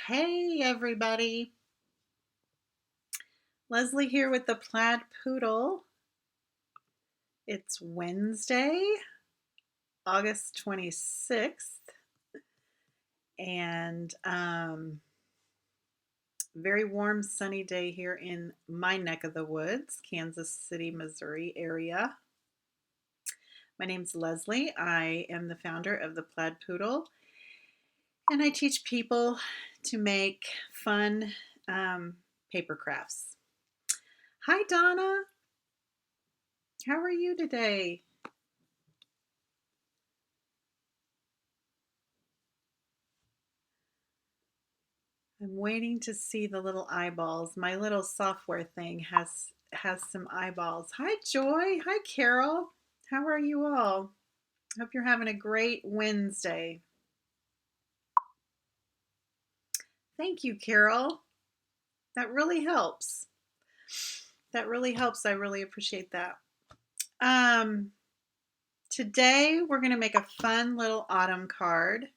Hey everybody, Leslie here with the Plaid Poodle. It's Wednesday, August 26th, and very warm sunny day here in my neck of the woods, Kansas City, Missouri area. My name's Leslie. I am the founder of the Plaid Poodle, and I teach people to make fun paper crafts. Hi Donna, how are you today? I'm waiting to see the little eyeballs. My little software thing has some eyeballs. Hi Joy. Hi Carol. How are you all? Hope you're having a great Wednesday. Thank you, Carol. That really helps. That really helps. I really appreciate that. Um, Today we're going to make a fun little autumn card.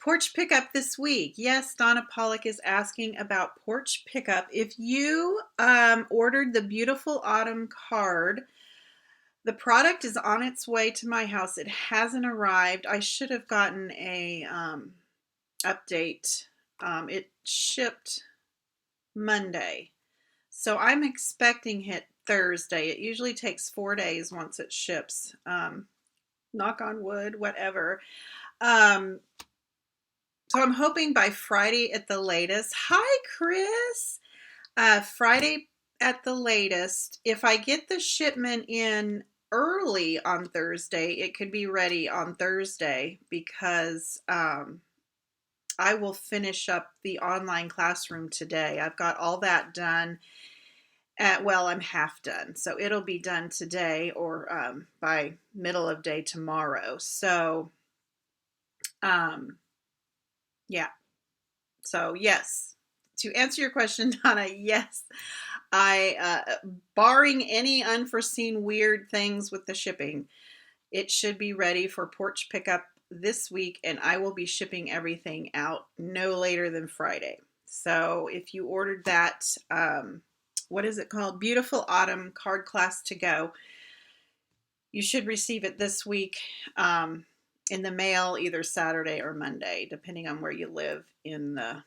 Porch pickup this week. Yes, Donna Pollock is asking about porch pickup. If you ordered the beautiful autumn card, the product is on its way to my house. It hasn't arrived. I should have gotten a update. It shipped Monday, so I'm expecting it Thursday. It usually takes 4 days once it ships. Knock on wood, whatever. Um, So I'm hoping by Friday at the latest. Hi, Chris. Friday at the latest. If I get the shipment in early on Thursday, it could be ready on Thursday because I will finish up the online classroom today. I've got all that done. I'm half done. So it'll be done today or by middle of day tomorrow. So, um, yeah. So, yes, to answer your question, Donna, yes, barring any unforeseen weird things with the shipping, it should be ready for porch pickup this week, and I will be shipping everything out no later than Friday. So, if you ordered that, what is it called? Beautiful Autumn Card Class to Go, you should receive it this week in the mail either Saturday or Monday, depending on where you live in the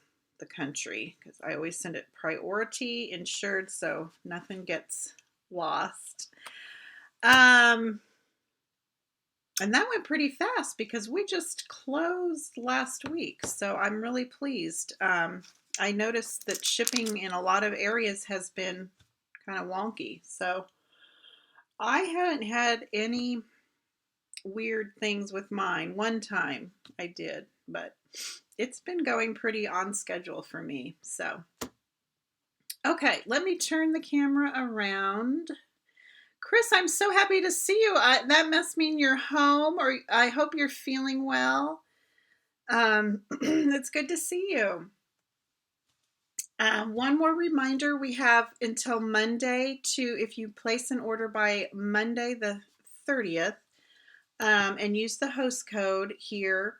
country, because I always send it priority insured so nothing gets lost. And that went pretty fast because we just closed last week, so I'm really pleased. I noticed that shipping in a lot of areas has been kind of wonky, so I haven't had any weird things with mine. One time I did, but it's been going pretty on schedule for me. So, okay, let me turn the camera around. Chris, I'm so happy to see you. That must mean you're home, or I hope you're feeling well. It's good to see you. One more reminder, we have until Monday if you place an order by Monday the 30th, and use the host code here,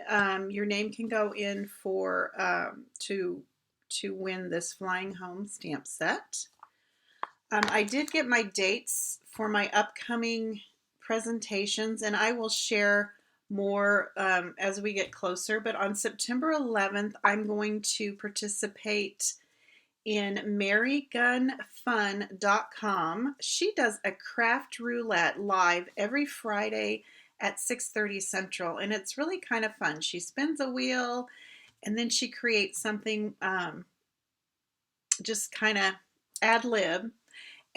your name can go in for to win this Flying Home stamp set. I did get my dates for my upcoming presentations, and I will share more as we get closer. But on September 11th, I'm going to participate in marygunfun.com. She does a craft roulette live every Friday at 6:30 Central, and it's really kind of fun. She spins a wheel, and then she creates something just kind of ad lib.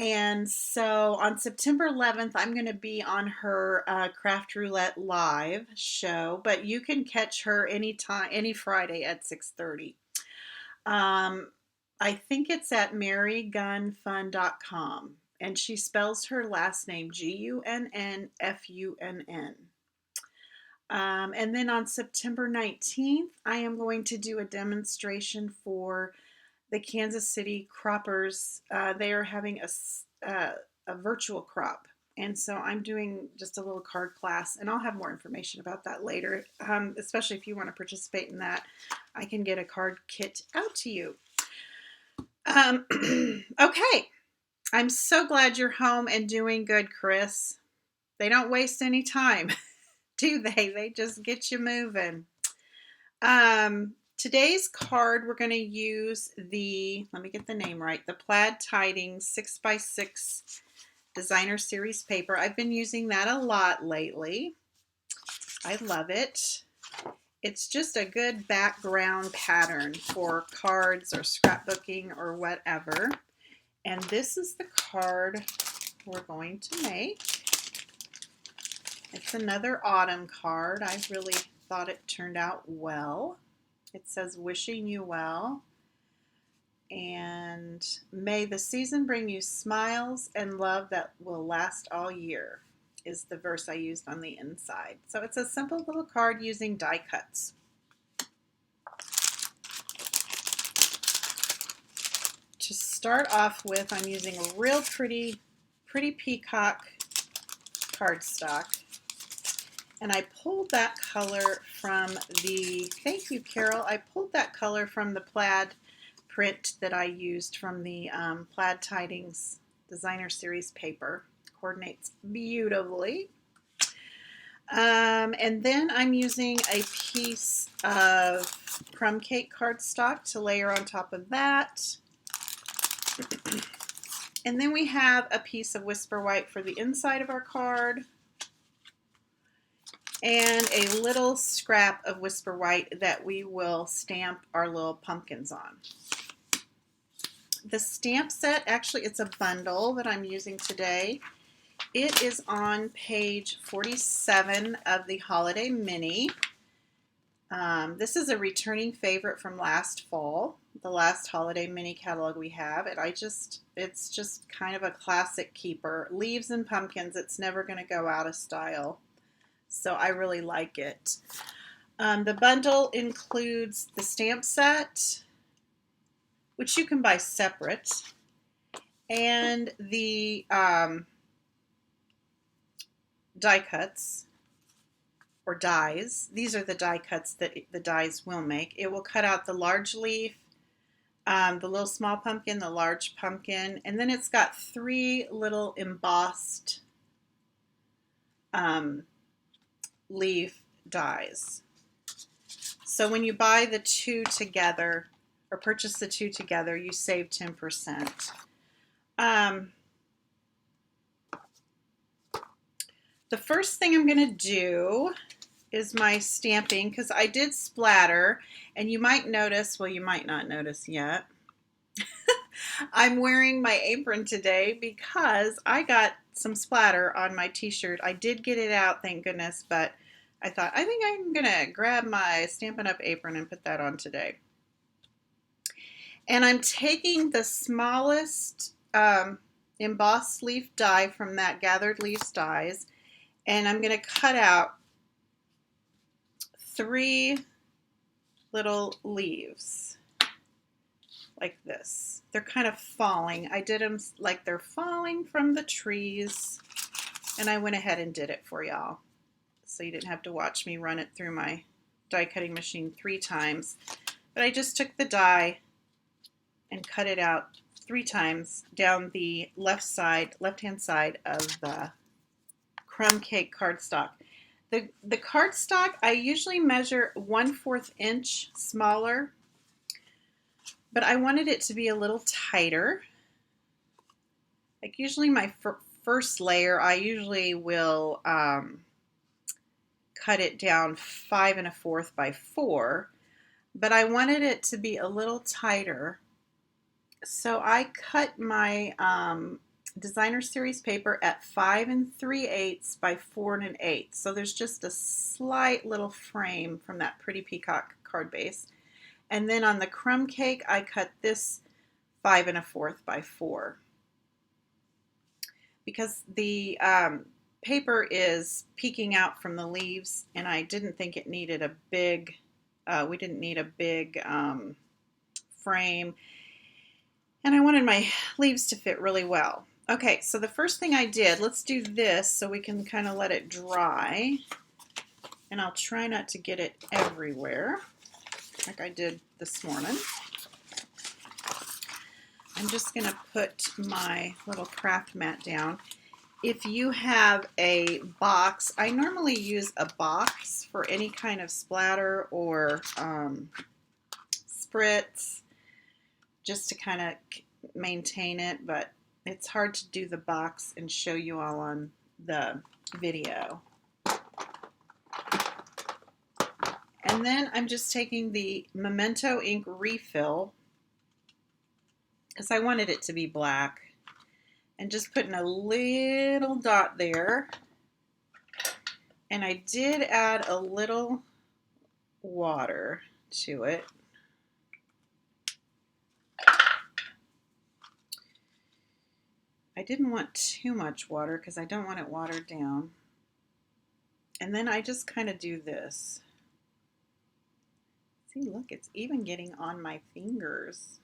And so on September 11th, I'm going to be on her Craft Roulette live show, but you can catch her anytime, any Friday at 6:30. I think it's at marygunfun.com, and she spells her last name Gunnfun. And then on September 19th, I am going to do a demonstration for the Kansas City croppers. They are having a virtual crop, And so I'm doing just a little card class, and I'll have more information about that later, especially if you want to participate in that. I can get a card kit out to you. Okay, I'm so glad you're home and doing good, Chris. They don't waste any time, do they? They just get you moving. Today's card, we're going to use let me get the name right, the Plaid Tidings 6x6 Designer Series paper. I've been using that a lot lately. I love it. It's just a good background pattern for cards or scrapbooking or whatever. And this is the card we're going to make. It's another autumn card. I really thought it turned out well. It says, wishing you well. And may the season bring you smiles and love that will last all year, is the verse I used on the inside. So it's a simple little card using die cuts. To start off with, I'm using a real pretty peacock cardstock. And I pulled that color from thank you, Carol, I pulled that color from the plaid print that I used from the Plaid Tidings Designer Series paper. Coordinates beautifully. And then I'm using a piece of crumb cake cardstock to layer on top of that. And then we have a piece of Whisper White for the inside of our card. And a little scrap of Whisper White that we will stamp our little pumpkins on. The stamp set, actually it's a bundle that I'm using today. It is on page 47 of the Holiday Mini. This is a returning favorite from last fall, the last Holiday Mini catalog we have. And it's just kind of a classic keeper. Leaves and pumpkins, it's never going to go out of style. So I really like it. The bundle includes the stamp set, which you can buy separate, and the die cuts, or dies. These are the die cuts that the dies will make. It will cut out the large leaf, the little small pumpkin, the large pumpkin, and then it's got 3 little embossed leaf dies. So when you buy the 2 together, or purchase the 2 together, you save 10%. The first thing I'm going to do is my stamping, because I did splatter, and you might notice, well, you might not notice yet, I'm wearing my apron today because I got some splatter on my t-shirt. I did get it out, thank goodness, but I thought, I think I'm going to grab my Stampin' Up! Apron and put that on today. And I'm taking the smallest embossed leaf die from that Gathered Leaves dies, and I'm going to cut out 3 little leaves like this. They're kind of falling. I did them like they're falling from the trees, and I went ahead and did it for y'all, so you didn't have to watch me run it through my die cutting machine 3 times. But I just took the die and cut it out 3 times down the left-hand side of the crumb cake cardstock. The cardstock, I usually measure 1/4 inch smaller, but I wanted it to be a little tighter. Like usually my first layer, I usually will cut it down 5 1/4 by 4, but I wanted it to be a little tighter. So I cut my Designer Series paper at 5 3/8 by 4 1/8. So there's just a slight little frame from that pretty peacock card base. And then on the crumb cake, I cut this 5 1/4 by 4. Because the paper is peeking out from the leaves, and I didn't think it needed a big, we didn't need a big frame. And I wanted my leaves to fit really well. Okay, so the first thing I did, let's do this so we can kind of let it dry. And I'll try not to get it everywhere like I did this morning. I'm just going to put my little craft mat down. If you have a box, I normally use a box for any kind of splatter or spritz, just to kind of maintain it, but it's hard to do the box and show you all on the video. And then I'm just taking the Memento ink refill, because I wanted it to be black, and just putting a little dot there. And I did add a little water to it. I didn't want too much water because I don't want it watered down. And then I just kind of do this. See, look, it's even getting on my fingers.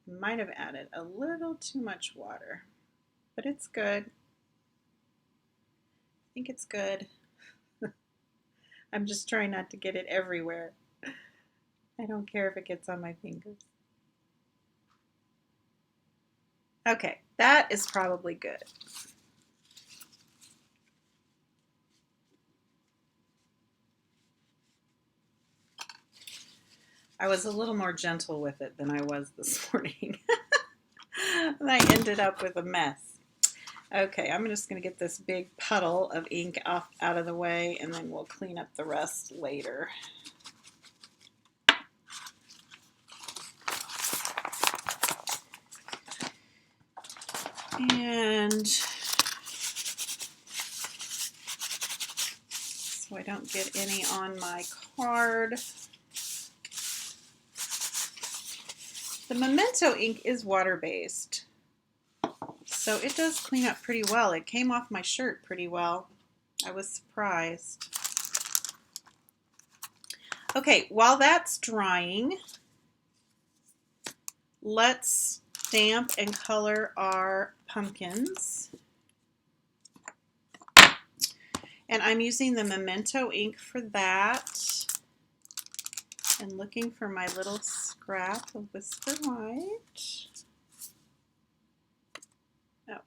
Might have added a little too much water, but it's good. I think it's good. I'm just trying not to get it everywhere. I don't care if it gets on my fingers. Okay, that is probably good. I was a little more gentle with it than I was this morning. And I ended up with a mess. Okay, I'm just going to get this big puddle of ink out of the way, and then we'll clean up the rest later. And so I don't get any on my card. The Memento ink is water-based, so it does clean up pretty well. It came off my shirt pretty well. I was surprised. Okay, while that's drying, let's stamp and color our pumpkins. And I'm using the Memento ink for that. And looking for my little scrap of Whisper White. Oh.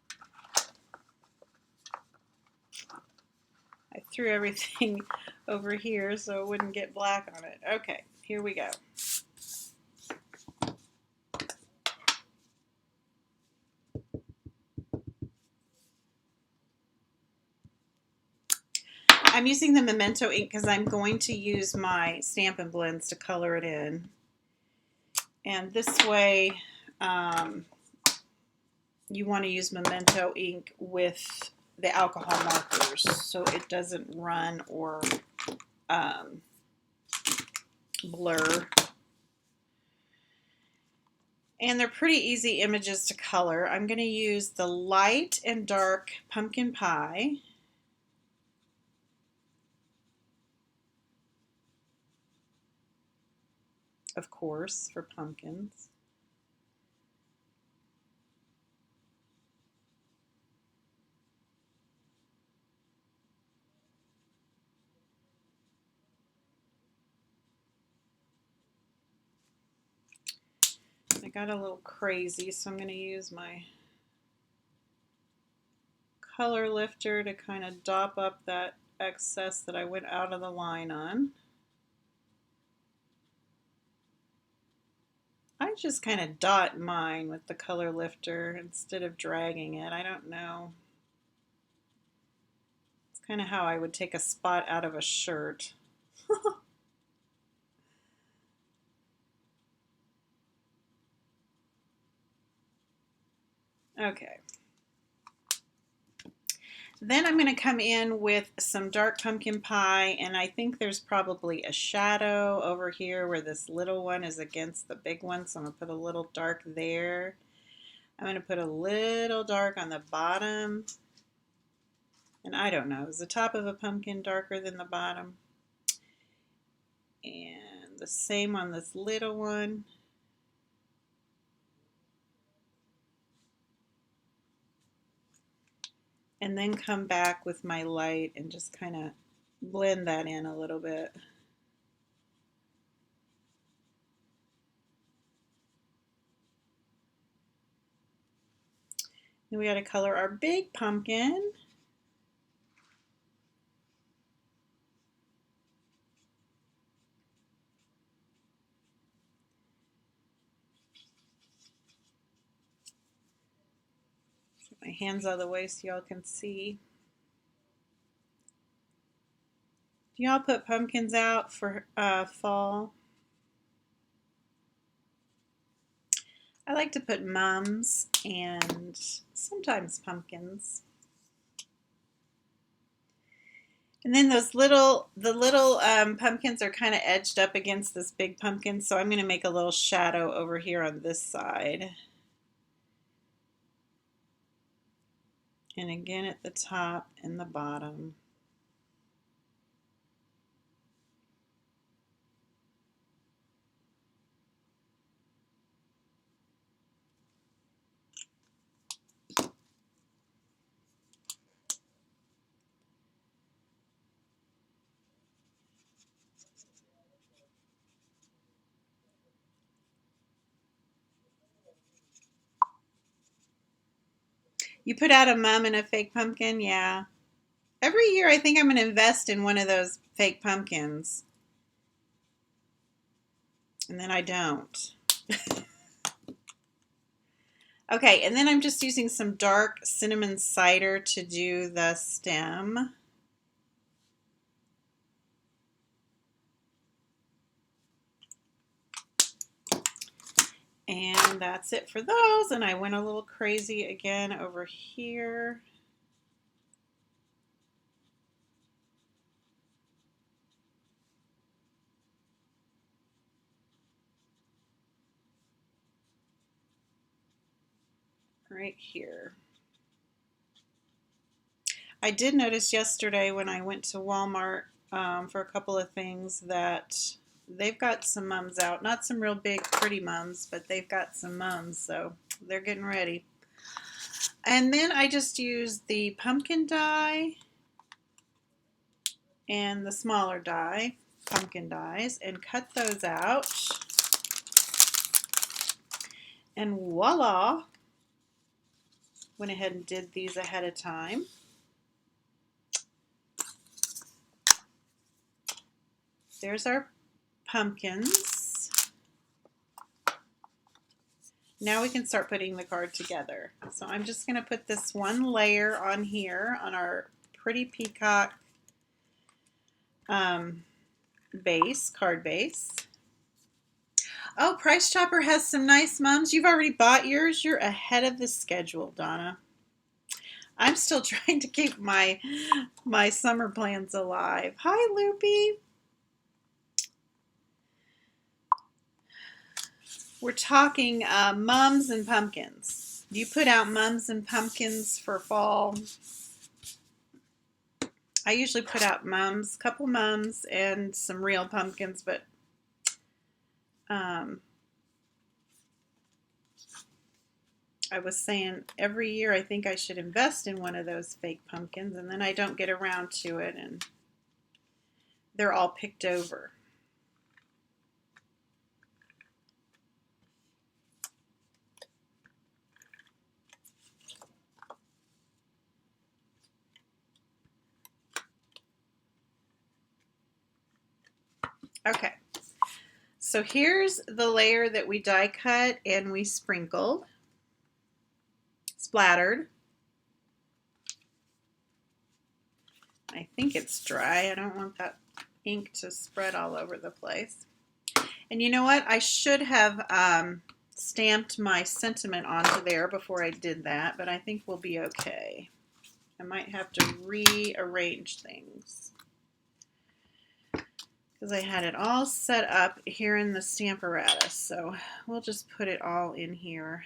I threw everything over here so it wouldn't get black on it. Okay, here we go. I'm using the Memento ink because I'm going to use my Stampin' Blends to color it in. And this way, you want to use Memento ink with the alcohol markers so it doesn't run or blur. And they're pretty easy images to color. I'm going to use the light and dark pumpkin pie. Of course, for pumpkins. I got a little crazy, so I'm going to use my color lifter to kind of dop up that excess that I went out of the line on. I just kind of dot mine with the color lifter instead of dragging it. I don't know. It's kind of how I would take a spot out of a shirt. Okay. Then I'm going to come in with some dark pumpkin pie, and I think there's probably a shadow over here where this little one is against the big one, so I'm going to put a little dark there. I'm going to put a little dark on the bottom, and I don't know, is the top of a pumpkin darker than the bottom? And the same on this little one. and then come back with my light and just kind of blend that in a little bit. Then we got to color our big pumpkin. Get my hands out of the way so y'all can see. Do y'all put pumpkins out for fall? I like to put mums and sometimes pumpkins. And then the little pumpkins are kind of edged up against this big pumpkin, so I'm going to make a little shadow over here on this side. And again at the top and the bottom. You put out a mum and a fake pumpkin? Yeah. Every year I think I'm going to invest in one of those fake pumpkins. And then I don't. Okay, and then I'm just using some dark cinnamon cider to do the stem. And that's it for those. And I went a little crazy again over here. Right here. I did notice yesterday when I went to Walmart for a couple of things that they've got some mums out. Not some real big pretty mums, but they've got some mums, so they're getting ready. And then I just used the pumpkin die and the smaller die, pumpkin dies, and cut those out. And voila! Went ahead and did these ahead of time. There's our pumpkins. Now we can start putting the card together. So I'm just going to put this one layer on here on our pretty peacock base, card base. Oh, Price Chopper has some nice mums. You've already bought yours. You're ahead of the schedule, Donna. I'm still trying to keep my summer plans alive. Hi, Loopy. We're talking mums and pumpkins. Do you put out mums and pumpkins for fall? I usually put out mums, couple mums, and some real pumpkins, but I was saying every year I think I should invest in one of those fake pumpkins, and then I don't get around to it, and they're all picked over. Okay, so here's the layer that we die cut and we sprinkled, splattered. I think it's dry. I don't want that ink to spread all over the place. And you know what? I should have stamped my sentiment onto there before I did that, but I think we'll be okay. I might have to rearrange things because I had it all set up here in the Stamparatus, so we'll just put it all in here.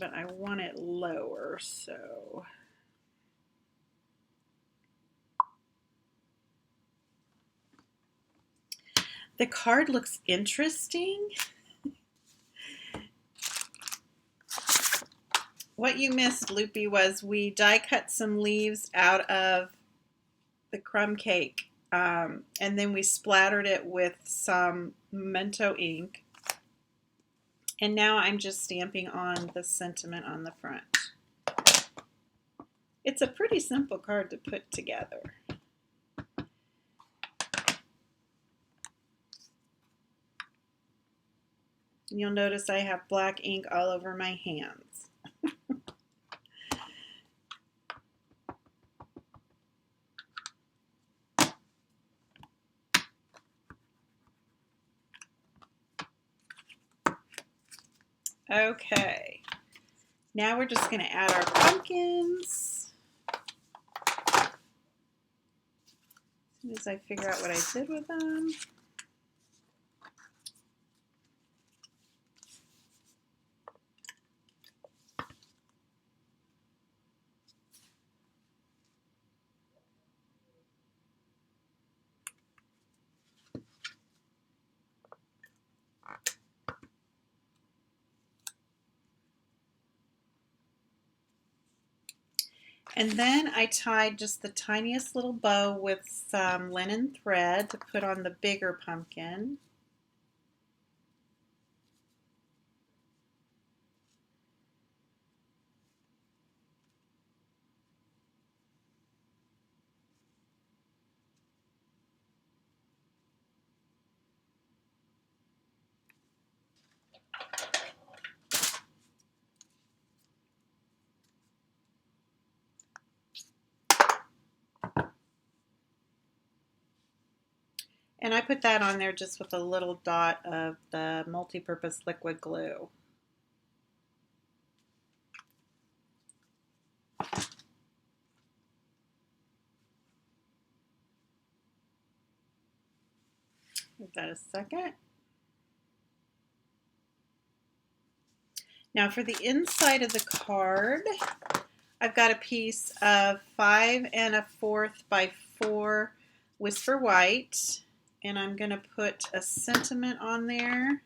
But I want it lower, so the card looks interesting. what you missed, Loopy, was we die cut some leaves out of the crumb cake, and then we splattered it with some Memento ink, and now I'm just stamping on the sentiment on the front. It's a pretty simple card to put together. You'll notice I have black ink all over my hands. Okay, now we're just going to add our pumpkins. As soon as I figure out what I did with them. And then I tied just the tiniest little bow with some linen thread to put on the bigger pumpkin. And I put that on there just with a little dot of the multi-purpose liquid glue. Give that a second. Now for the inside of the card, I've got a piece of 5 1/4 by 4 Whisper White, and I'm going to put a sentiment on there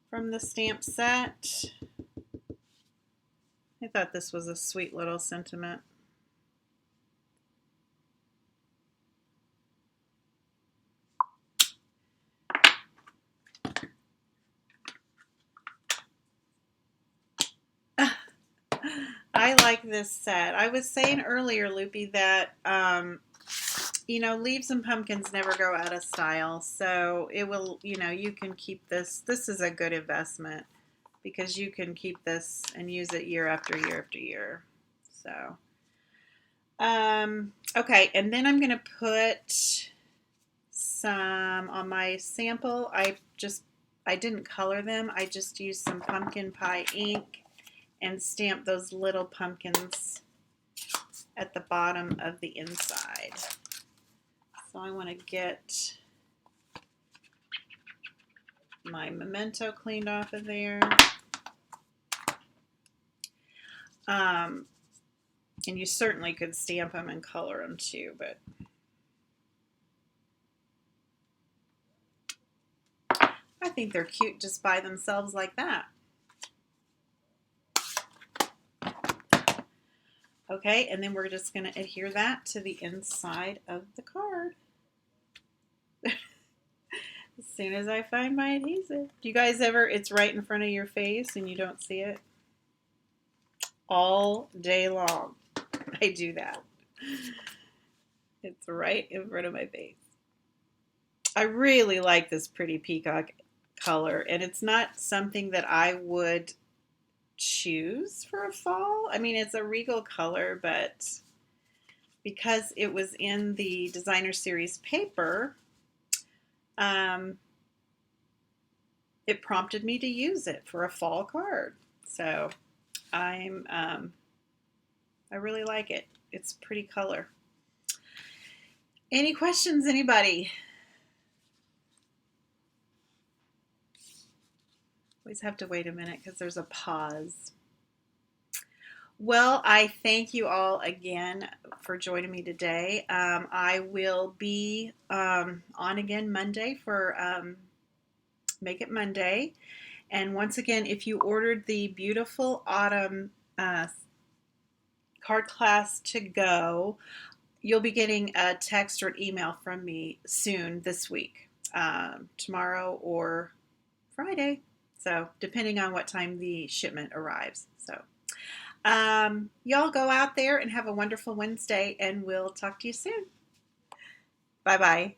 from the stamp set. I thought this was a sweet little sentiment. I like this set. I was saying earlier, Loopy, that you know, leaves and pumpkins never go out of style. So it will, you know, you can keep this. This is a good investment because you can keep this and use it year after year after year. So, okay, and then I'm going to put some on my sample. I didn't color them. I just used some pumpkin pie ink and stamped those little pumpkins at the bottom of the inside. So I want to get my Memento cleaned off of there. And you certainly could stamp them and color them too, but I think they're cute just by themselves like that. Okay, and then we're just going to adhere that to the inside of the card. As soon as I find my adhesive. Do you guys ever, it's right in front of your face and you don't see it? All day long, I do that. It's right in front of my face. I really like this pretty peacock color, and it's not something that I would choose for a fall. I mean, it's a regal color, but because it was in the designer series paper, it prompted me to use it for a fall card. So I really like it. It's a pretty color. Any questions, anybody? Always have to wait a minute because there's a pause. Well, I thank you all again for joining me today. I will be on again Monday for Make It Monday. And once again, if you ordered the beautiful autumn uh, card class to go, you'll be getting a text or an email from me soon this week, tomorrow or Friday. So, depending on what time the shipment arrives. So, y'all go out there and have a wonderful Wednesday, and we'll talk to you soon. Bye bye.